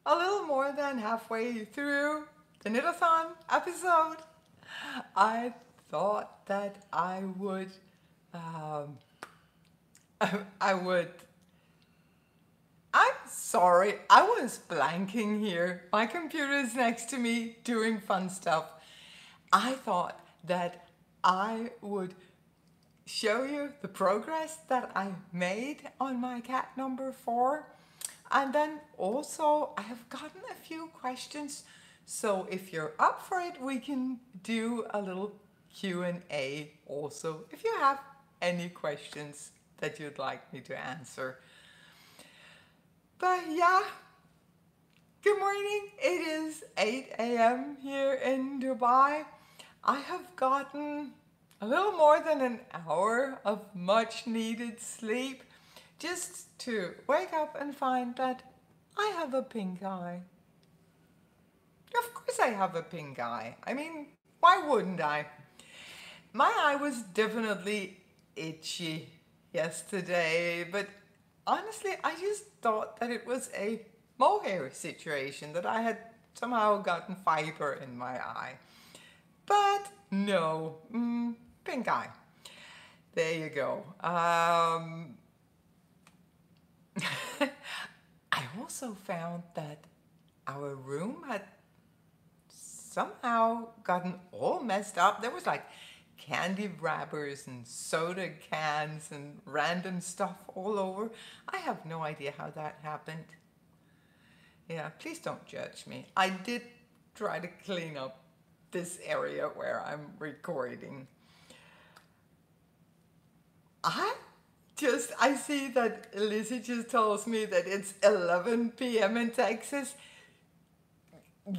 a little more than halfway through the Knitathon episode, I thought that I would, I would, I'm sorry, I was blanking here. My computer is next to me doing fun stuff. I thought that I would show you the progress that I made on my cat number 4. And then also I have gotten a few questions. So if you're up for it, we can do a little Q&A also, if you have any questions that you'd like me to answer. But yeah, good morning. It is 8 a.m. here in Dubai. I have gotten a little more than an hour of much needed sleep just to wake up and find that I have a pink eye. Of course I have a pink eye. I mean, why wouldn't I? My eye was definitely itchy yesterday, but honestly, I just thought that it was a mohair situation, that I had somehow gotten fiber in my eye. But no, pink eye. There you go. I also found that our room had somehow gotten all messed up. There was like candy wrappers and soda cans and random stuff all over. I have no idea how that happened. Yeah, please don't judge me. I did try to clean up this area where I'm recording. I see that Lizzie just tells me that it's 11 p.m. in Texas.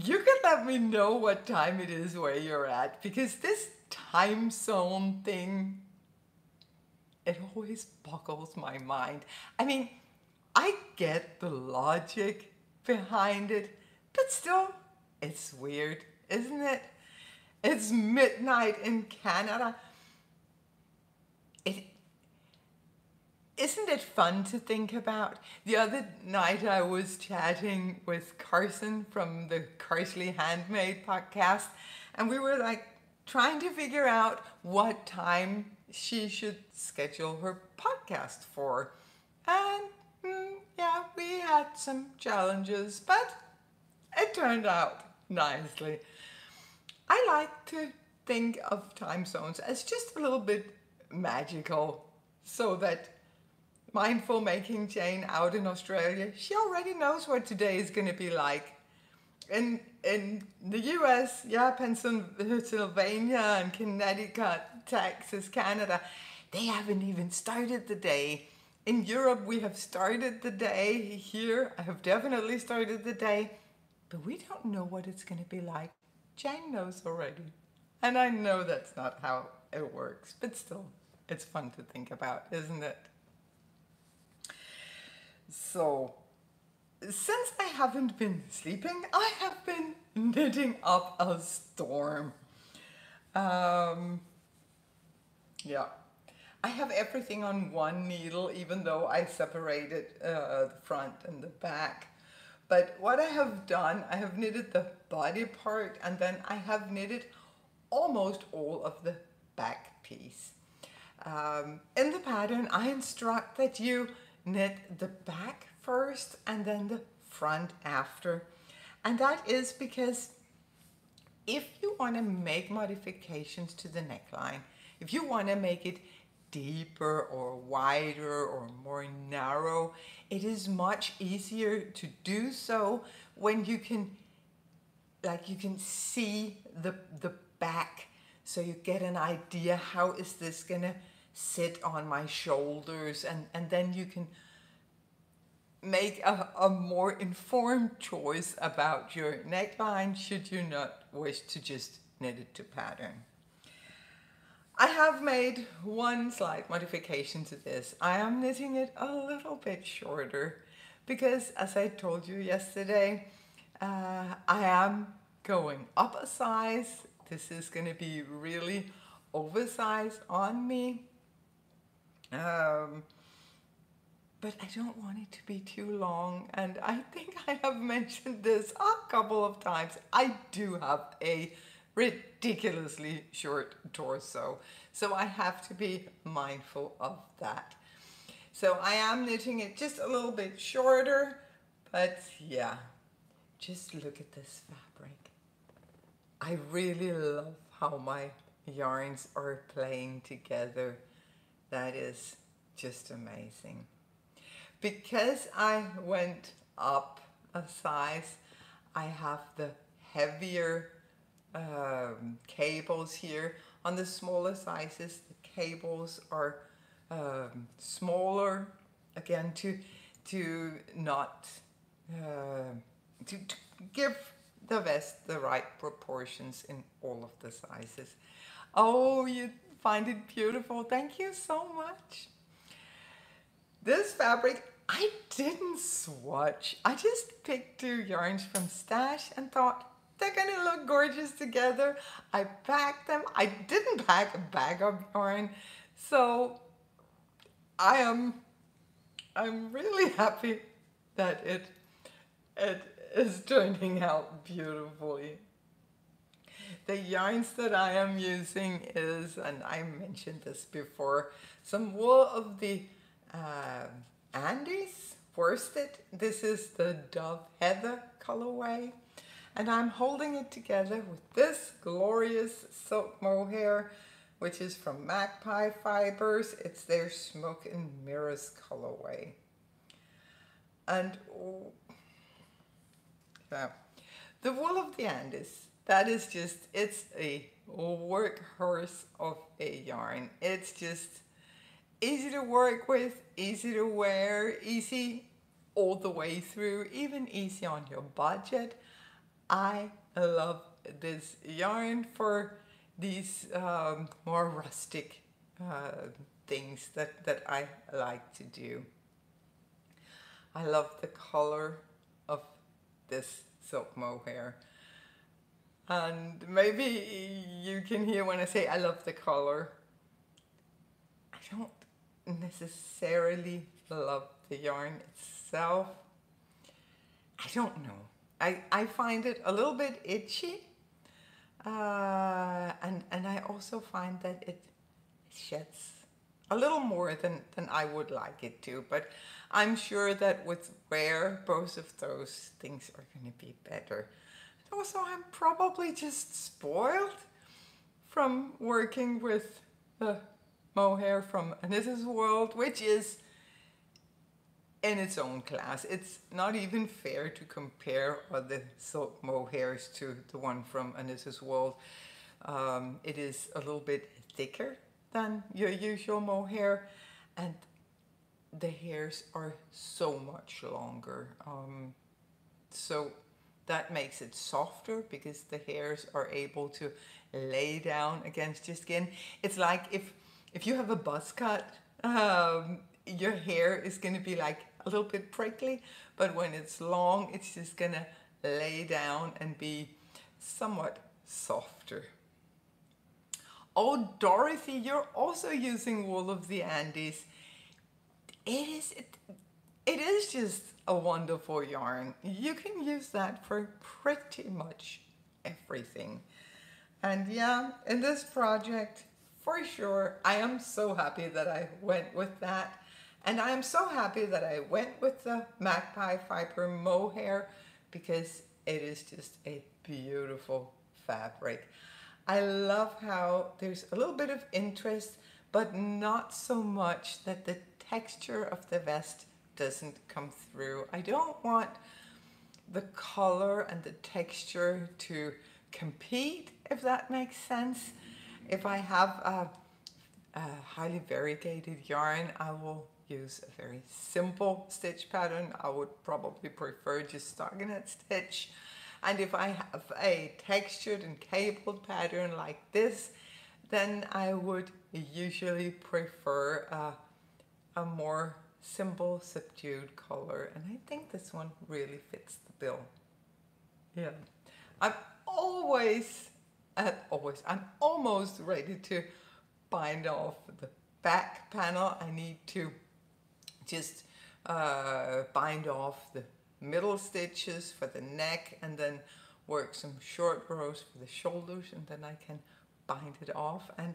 You can let me know what time it is where you're at, because this time zone thing, it always boggles my mind. I mean, I get the logic behind it, but still, it's weird, isn't it? It's midnight in Canada. Isn't it fun to think about? The other night I was chatting with Carson from the Carsley Handmade podcast, and we were like trying to figure out what time she should schedule her podcast for. And yeah, we had some challenges, but it turned out nicely. I like to think of time zones as just a little bit magical, so that Mindful Making Jane out in Australia, she already knows what today is going to be like. In the US, yeah, Pennsylvania and Connecticut, Texas, Canada, they haven't even started the day. In Europe, we have started the day. Here, I have definitely started the day. But we don't know what it's going to be like. Jane knows already. And I know that's not how it works, but still, it's fun to think about, isn't it? So, since I haven't been sleeping, I have been knitting up a storm. Yeah, I have everything on one needle, even though I separated the front and the back. But what I have done, I have knitted the body part, and then I have knitted almost all of the back piece. In the pattern, I instruct that you knit the back first and then the front after. And that is because if you want to make modifications to the neckline, if you want to make it deeper or wider or more narrow, it is much easier to do so when you can see the back, so you get an idea, how is this gonna sit on my shoulders, and then you can make a more informed choice about your neckline, should you not wish to just knit it to pattern. I have made one slight modification to this. I am knitting it a little bit shorter because, as I told you yesterday, I am going up a size. This is going to be really oversized on me. but I don't want it to be too long. And I think I have mentioned this a couple of times. I do have a ridiculously short torso, so I have to be mindful of that. So I am knitting it just a little bit shorter, but yeah, just look at this fabric. I really love how my yarns are playing together. That is just amazing. Because I went up a size, I have the heavier cables here. On the smaller sizes, the cables are smaller, again to not to give the vest the right proportions in all of the sizes. Oh, you find it beautiful. Thank you so much. This fabric, I didn't swatch. I just picked 2 yarns from Stash and thought they're gonna look gorgeous together. I packed them. I didn't pack a bag of yarn, so I'm really happy that it is turning out beautifully. The yarns that I am using is, and I mentioned this before, some wool of the Andes worsted. This is the Dove Heather colorway, and I'm holding it together with this glorious silk mohair, which is from Magpie Fibers. It's their Smoke and Mirrors colorway. And the wool of the Andes, that is just, it's a workhorse of a yarn. It's just easy to work with, easy to wear, easy all the way through, even easy on your budget. I love this yarn for these more rustic things that I like to do. I love the color of this silk mohair. And maybe you can hear when I say I love the color. I don't necessarily love the yarn itself. I don't know. I find it a little bit itchy. And I also find that it sheds a little more than I would like it to. But I'm sure that with wear, both of those things are going to be better. And also, I'm probably just spoiled from working with the mohair from KnitwearByMaki, which is in its own class. It's not even fair to compare the silk mohairs to the one from KnitwearByMaki. It is a little bit thicker than your usual mohair, and the hairs are so much longer. So that makes it softer because the hairs are able to lay down against your skin. It's like if you have a buzz cut, your hair is going to be like a little bit prickly, but when it's long, it's just going to lay down and be somewhat softer. Oh, Dorothy, you're also using wool of the Andes. It is just a wonderful yarn. You can use that for pretty much everything. And yeah, in this project, for sure, I am so happy that I went with that. And I am so happy that I went with the Magpie Fiber mohair because it is just a beautiful fabric. I love how there's a little bit of interest, but not so much that the texture of the vest doesn't come through. I don't want the color and the texture to compete, if that makes sense. If I have a highly variegated yarn, I will use a very simple stitch pattern. I would probably prefer just stockinette stitch. And if I have a textured and cabled pattern like this, then I would usually prefer a more simple, subdued color. And I think this one really fits the bill. Yeah. I'm almost ready to bind off the back panel. I need to just bind off the middle stitches for the neck, and then work some short rows for the shoulders, and then I can bind it off and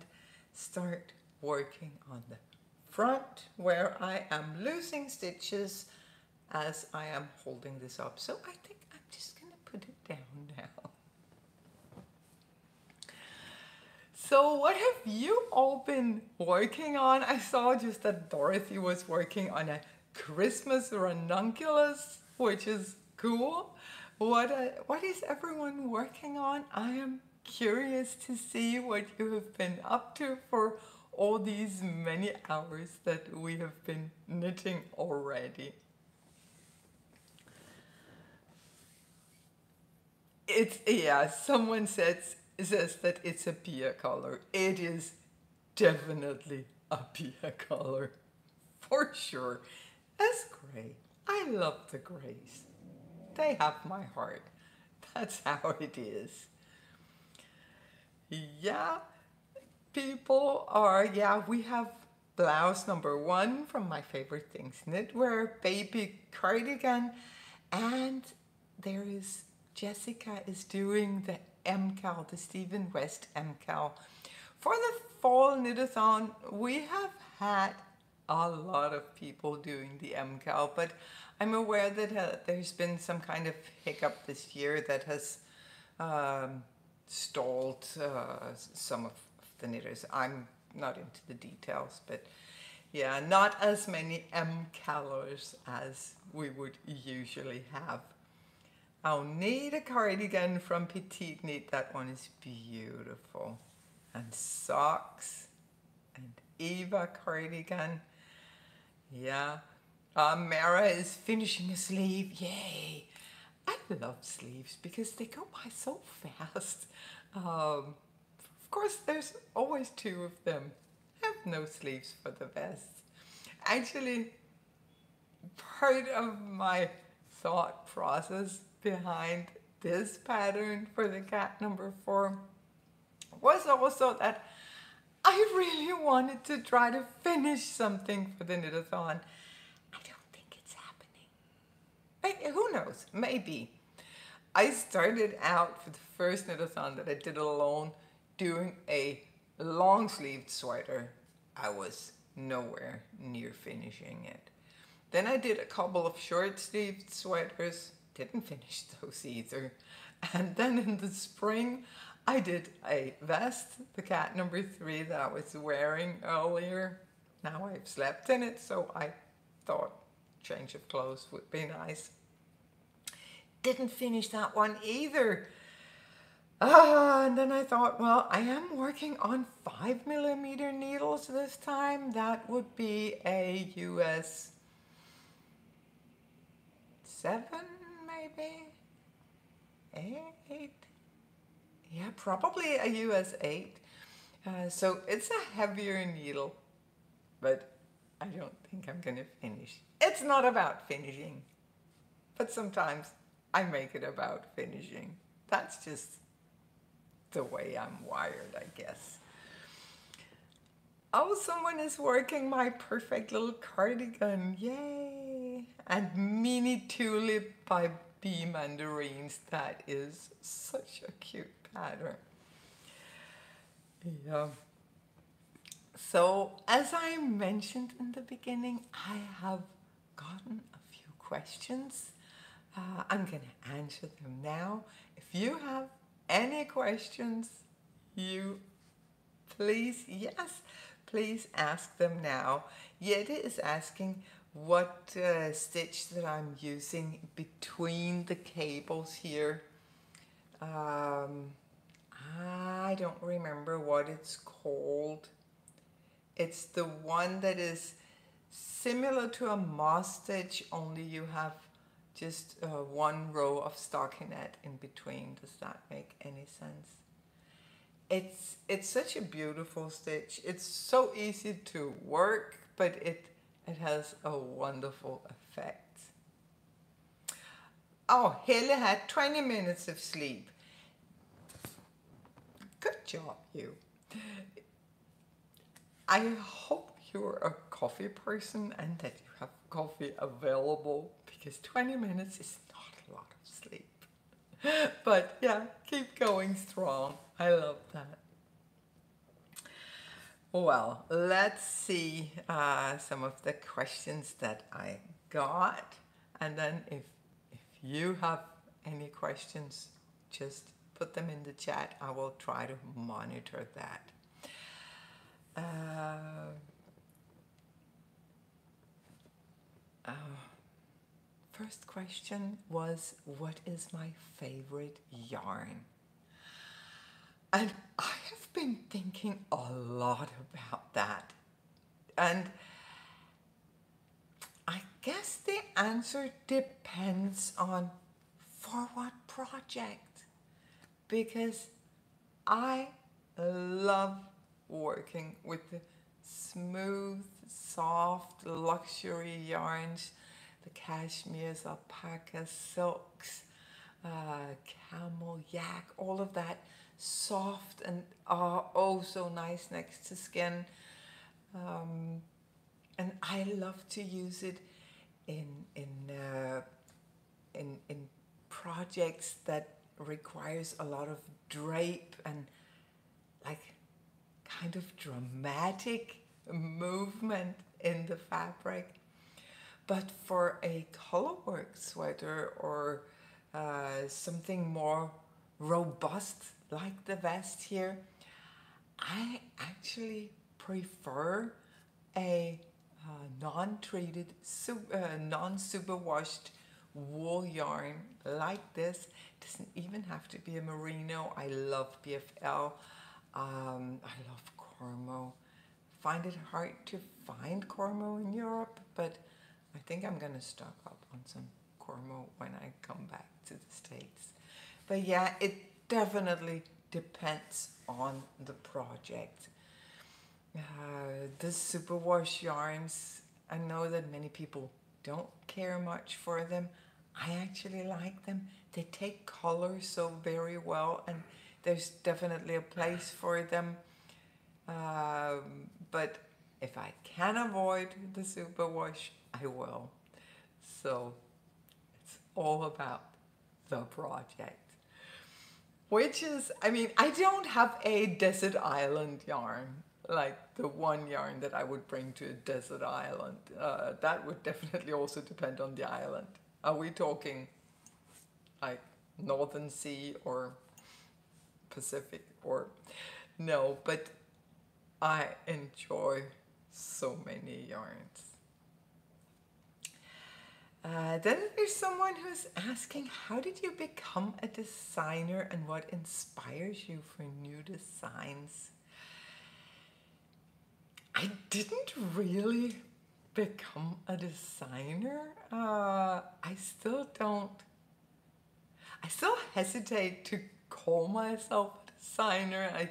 start working on the front, where I am losing stitches as I am holding this up. So I think I'm just gonna put it down now. So what have you all been working on? I saw just that Dorothy was working on a Christmas ranunculus, which is cool. What is everyone working on? I am curious to see what you have been up to for all these many hours that we have been knitting already. Someone says that it's a Pia color. It is definitely a Pia color, for sure. That's great. I love the grays. They have my heart. That's how it is. Yeah, people are, we have blouse number 1 from my favorite things, Knitwear Baby Cardigan, and there is Jessica is doing the MCAL, the Stephen West MCAL. For the fall knitathon, we have had a lot of people doing the MCAL, but I'm aware that there's been some kind of hiccup this year that has stalled some of the knitters. I'm not into the details, but yeah, not as many MCALers as we would usually have. I'll need a cardigan from Petite Knit. That one is beautiful. And socks and Eva cardigan. Yeah. Mara is finishing a sleeve. Yay. I love sleeves because they go by so fast. Of course, there's always 2 of them. I have no sleeves for the vest. Actually, part of my thought process behind this pattern for the cat number 4 was also that I really wanted to try to finish something for the knitathon. I don't think it's happening. But who knows? Maybe. I started out for the first knitathon that I did alone doing a long sleeved sweater. I was nowhere near finishing it. Then I did a couple of short sleeved sweaters. Didn't finish those either. And then in the spring, I did a vest, the cat number 3 that I was wearing earlier. Now I've slept in it, so I thought change of clothes would be nice. Didn't finish that one either. And then I thought, well, I am working on 5mm needles this time. That would be a US 7, maybe? 8? Yeah, probably a US 8. So it's a heavier needle, but I don't think I'm gonna finish. It's not about finishing, but sometimes I make it about finishing. That's just the way I'm wired, I guess. Oh, someone is working my perfect little cardigan, yay! And mini tulip by B Mandarins. That is such a cute pattern. Yeah. So, as I mentioned in the beginning, I have gotten a few questions. I'm going to answer them now. If you have any questions, you please ask them now. Yeti is asking what stitch that I'm using between the cables here. I don't remember what it's called. It's the one that is similar to a moss stitch, only you have just one row of stockinette in between. Does that make any sense? It's such a beautiful stitch. It's so easy to work, but it has a wonderful effect. Oh, Helle had 20 minutes of sleep. Good job, you. I hope you're a coffee person and that you have coffee available, because 20 minutes is not a lot of sleep. But yeah, keep going strong. I love that. Well, let's see some of the questions that I got. And then if you have any questions, just put them in the chat. I will try to monitor that. First question was, what is my favorite yarn? And I have been thinking a lot about that. And I guess the answer depends on for what project. Because I love working with the smooth, soft, luxury yarns, the cashmeres, alpacas, silks, camel, yak, all of that soft and oh so nice next to skin. And I love to use it in projects that requires a lot of drape and like kind of dramatic movement in the fabric. But for a colorwork sweater or something more robust like the vest here, I actually prefer a non-treated, non-superwashed wool yarn like this. It doesn't even have to be a merino. I love BFL. I love Cormo. Find it hard to find Cormo in Europe, but I think I'm gonna stock up on some Cormo when I come back to the States. But yeah, it definitely depends on the project. The superwash yarns, I know that many people don't care much for them. I actually like them. They take color so very well, and there's definitely a place for them. But if I can avoid the superwash, I will. So it's all about the project. Which is, I mean, I don't have a desert island yarn, like the one yarn that I would bring to a desert island. That would definitely also depend on the island. Are we talking like Northern Sea or Pacific or no? But I enjoy so many yarns. Then there's someone who's asking, how did you become a designer and what inspires you for new designs? I didn't really become a designer. I still hesitate to call myself a designer.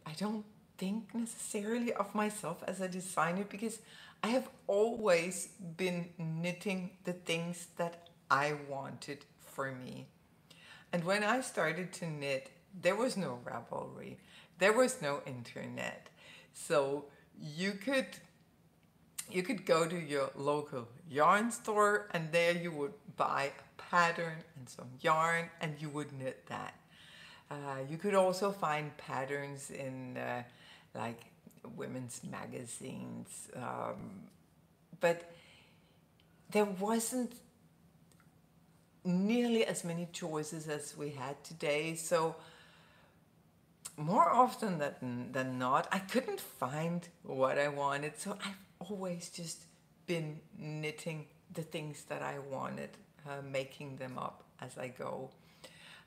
I don't think necessarily of myself as a designer because I have always been knitting the things that I wanted for me. And when I started to knit, there was no Ravelry, there was no internet. So you could go to your local yarn store and there you would buy a pattern and some yarn and you would knit that. You could also find patterns in like women's magazines, but there wasn't nearly as many choices as we had today. So more often than not, I couldn't find what I wanted. So I've always just been knitting the things that I wanted, making them up as I go.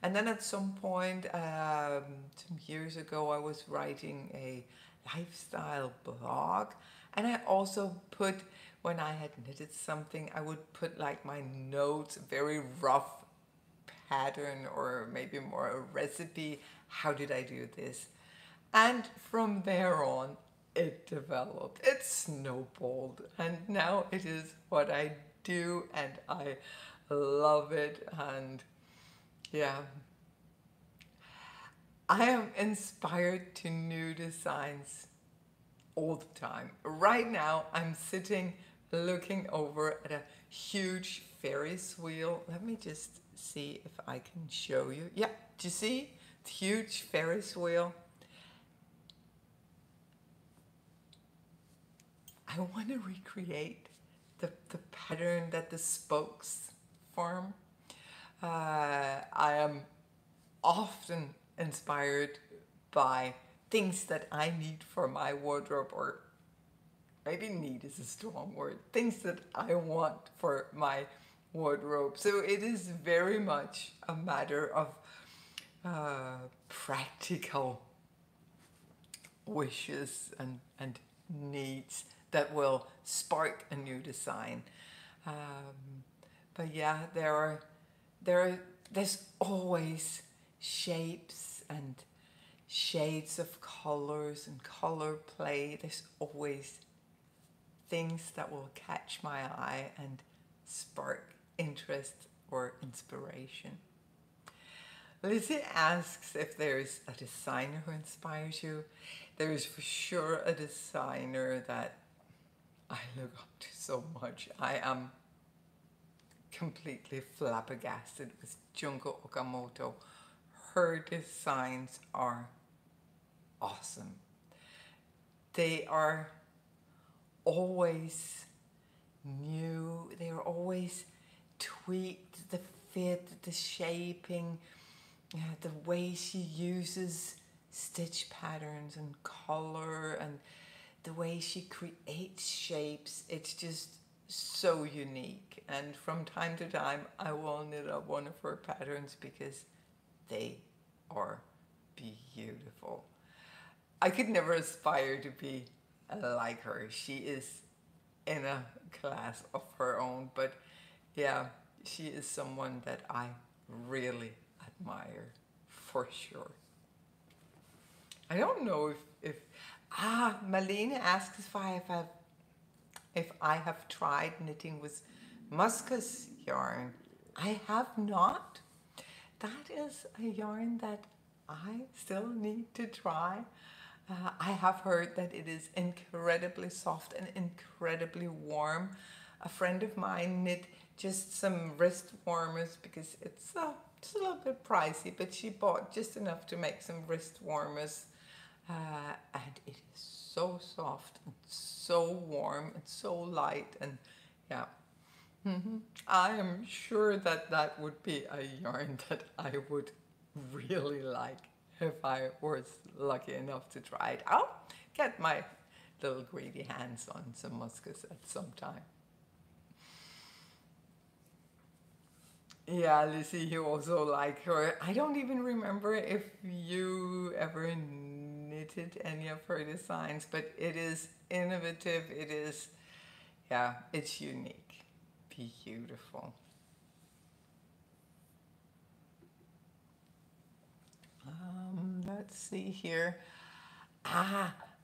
And then at some point, some years ago, I was writing a lifestyle blog. And I also put, when I had knitted something, I would put like my notes, very rough pattern or maybe more a recipe. How did I do this? And from there on, it developed. It snowballed. And now it is what I do and I love it. And yeah, I am inspired to new designs all the time. Right now, I'm sitting looking over at a huge Ferris wheel. Let me just see if I can show you. Yeah, do you see the huge Ferris wheel? I want to recreate the pattern that the spokes form. I am often inspired by things that I need for my wardrobe, or maybe need is a strong word, things that I want for my wardrobe. So it is very much a matter of practical wishes and needs that will spark a new design. But yeah, there's always shapes and shades of colors and color play. There's always things that will catch my eye and spark interest or inspiration. Lizzie asks if there's a designer who inspires you. There is for sure a designer that I look up to so much. I am completely flabbergasted with Junko Okamoto. Her designs are awesome. They are always new. They are always tweaked, the fit, the shaping, the way she uses stitch patterns and color, and the way she creates shapes. It's just so unique. And from time to time, I will knit up one of her patterns because they are beautiful. I could never aspire to be like her. She is in a class of her own, but yeah, she is someone that I really admire for sure. I don't know if Malene asks if I have tried knitting with muscus yarn. I have not. That is a yarn that I still need to try. I have heard that it is incredibly soft and incredibly warm. A friend of mine knit just some wrist warmers because it's a little bit pricey, but she bought just enough to make some wrist warmers. And it is so soft and so warm and so light, and yeah. I am sure that that would be a yarn that I would really like if I was lucky enough to try it. I'll get my little greedy hands on some muscus at some time. Yeah, Lizzie, you also like her. I don't even remember if you ever knitted any of her designs, but it is innovative. It is, yeah, it's unique. Beautiful. Let's see here.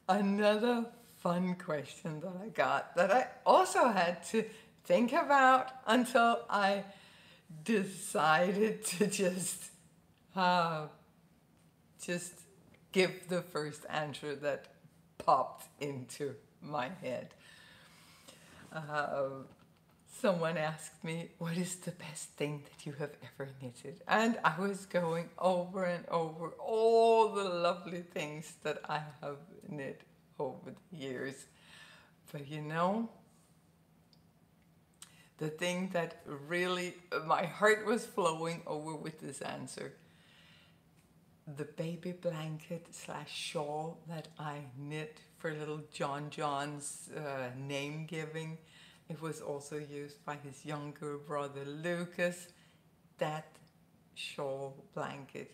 Another fun question that I got that I also had to think about until I decided to just give the first answer that popped into my head. Someone asked me, what is the best thing that you have ever knitted? And I was going over and over all the lovely things that I have knit over the years. But you know, the thing that really, my heart was flowing over with this answer, the baby blanket / shawl that I knit for little John's name giving. It was also used by his younger brother Lucas. That shawl blanket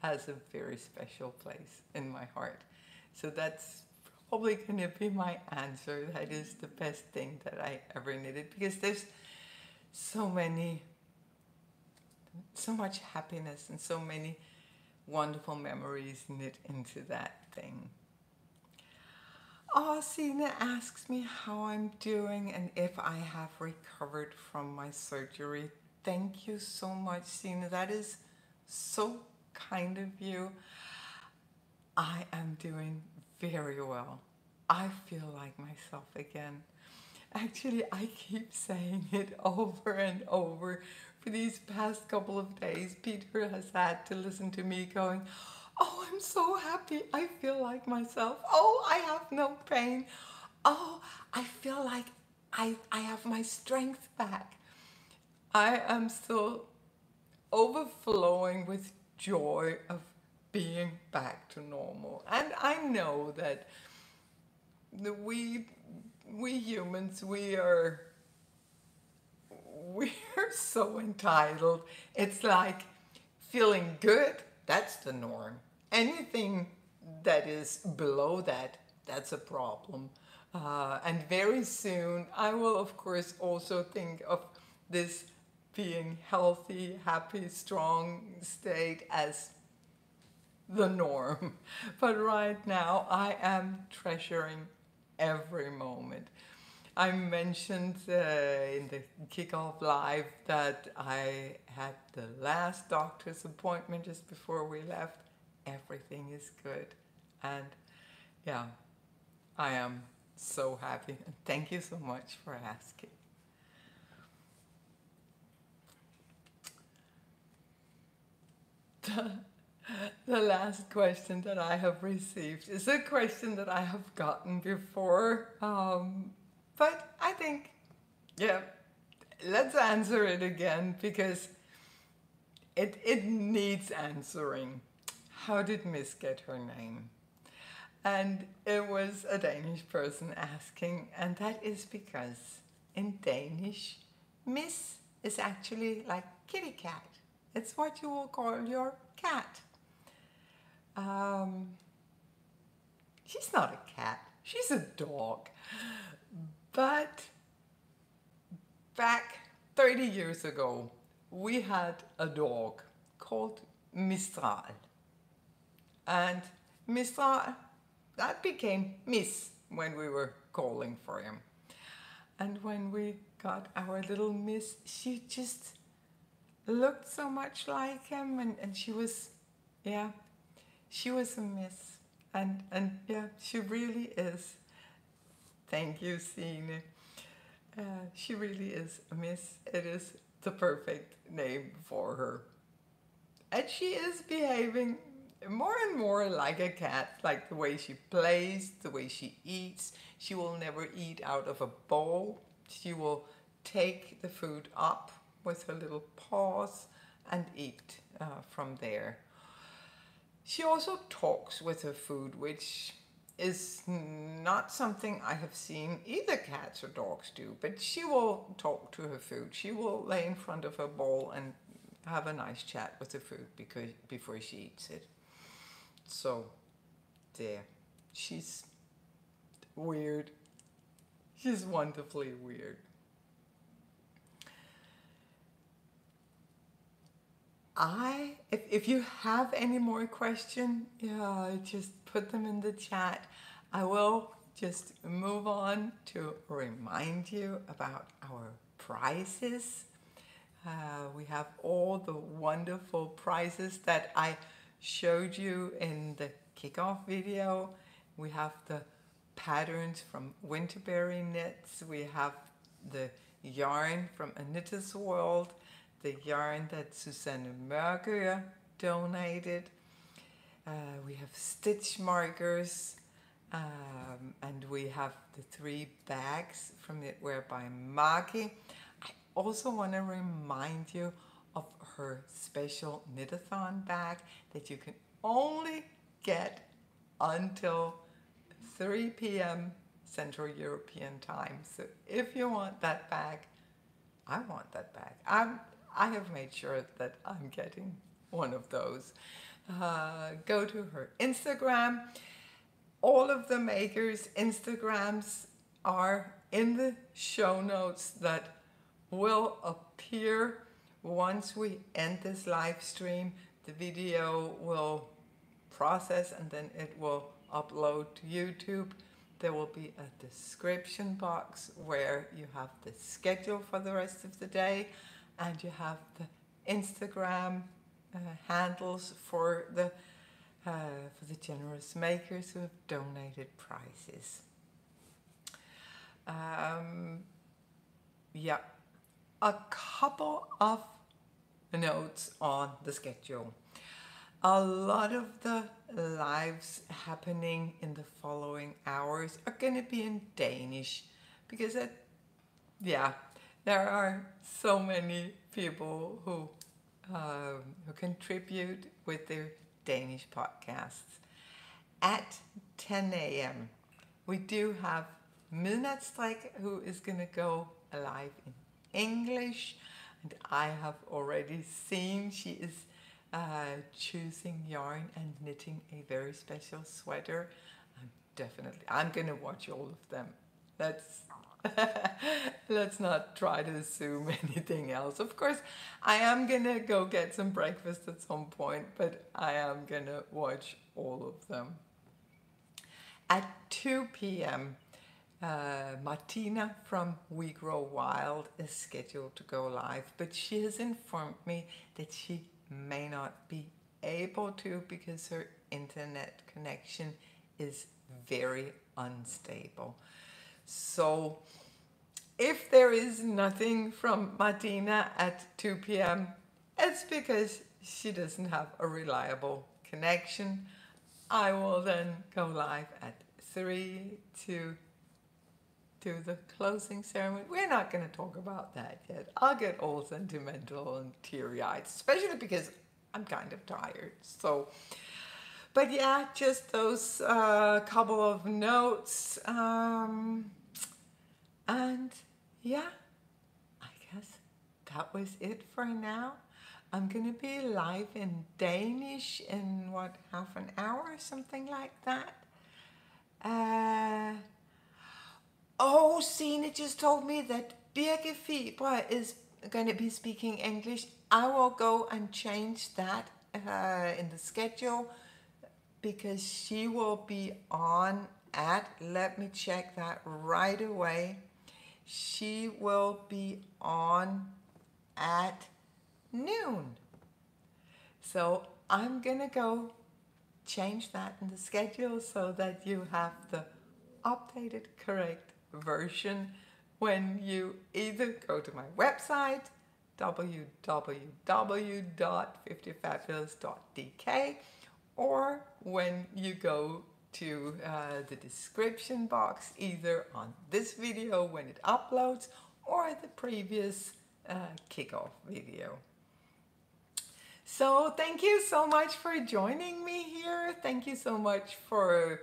has a very special place in my heart. So that's probably going to be my answer. That is the best thing that I ever knitted, because there's so much happiness and so many wonderful memories knit into that thing. Oh, Sina asks me how I'm doing and if I have recovered from my surgery. Thank you so much, Sina. That is so kind of you. I am doing very well. I feel like myself again. Actually, I keep saying it over and over. For these past couple of days, Peter has had to listen to me going, oh, I'm so happy. I feel like myself. Oh, I have no pain. Oh, I feel like I have my strength back. I am still overflowing with joy of being back to normal. And I know that we humans, we're so entitled. It's like feeling good, that's the norm. Anything that is below that, that's a problem. And very soon, I will, of course, also think of this being healthy, happy, strong state as the norm. But right now, I am treasuring every moment. I mentioned in the kickoff live that I had the last doctor's appointment just before we left. Everything is good. And yeah, I am so happy. And thank you so much for asking. The last question that I have received is a question that I have gotten before. But I think, yeah, let's answer it again because it needs answering. How did Miss get her name? And it was a Danish person asking, and that is because in Danish, Miss is actually like kitty cat. It's what you will call your cat. She's not a cat, she's a dog. But back 30 years ago, we had a dog called Mistral. And Mistral, that became Miss when we were calling for him. And when we got our little Miss, she just looked so much like him, and she was, yeah, she was a Miss. And yeah, she really is. Thank you, Signe. She really is a Miss. It is the perfect name for her. And she is behaving more and more like a cat, like the way she plays, the way she eats. She will never eat out of a bowl. She will take the food up with her little paws and eat from there. She also talks with her food, which is not something I have seen either cats or dogs do, but she will talk to her food. She will lay in front of her bowl and have a nice chat with the food before she eats it. So, there. She's weird. She's wonderfully weird. If you have any more questions, yeah, just put them in the chat. I will just move on to remind you about our prizes. We have all the wonderful prizes that I showed you in the kickoff video. We have the patterns from WinterberryKnits. We have the yarn from AKnittersWorld, the yarn that Susanne Mørkøe donated. We have stitch markers, and we have the 3 bags from KnitwearByMaki. I also want to remind you of her special Knitathon bag that you can only get until 3 p.m. Central European time. So if you want that bag, I want that bag. I have made sure that I'm getting one of those. Go to her Instagram. All of the makers' Instagrams are in the show notes that will appear once we end this live stream. The video will process and then it will upload to YouTube. There will be a description box where you have the schedule for the rest of the day, and you have the Instagram handles for the generous makers who have donated prizes. Yeah, a couple of notes on the schedule. A lot of the lives happening in the following hours are going to be in Danish because there are so many people who contribute with their Danish podcasts. At 10 a.m. we do have Midnatsstrik, who is going to go live in English, and I have already seen she is choosing yarn and knitting a very special sweater. I'm going to watch all of them. Let's not try to assume anything else. Of course, I am going to go get some breakfast at some point, but I am going to watch all of them. At 2 p.m., Martina from We Grow Wild is scheduled to go live, but she has informed me that she may not be able to because her internet connection is very unstable. So if there is nothing from Martina at 2 p.m., it's because she doesn't have a reliable connection. I will then go live at 3 to do the closing ceremony. We're not going to talk about that yet. I'll get all sentimental and teary-eyed, especially because I'm kind of tired. So, but yeah, just those couple of notes. And yeah, I guess that was it for now. I'm going to be live in Danish in half an hour or something like that. Signe just told me that Birke Fibre is going to be speaking English. I will go and change that in the schedule because she will be on let me check that right away. She will be on at noon. So I'm going to go change that in the schedule so that you have the updated, correct version when you either go to my website www.50fabulous.dk or when you go to the description box either on this video when it uploads or the previous kickoff video. So thank you so much for joining me here. Thank you so much for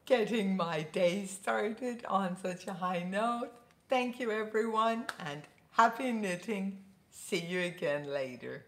getting my day started on such a high note. Thank you everyone and happy knitting. See you again later.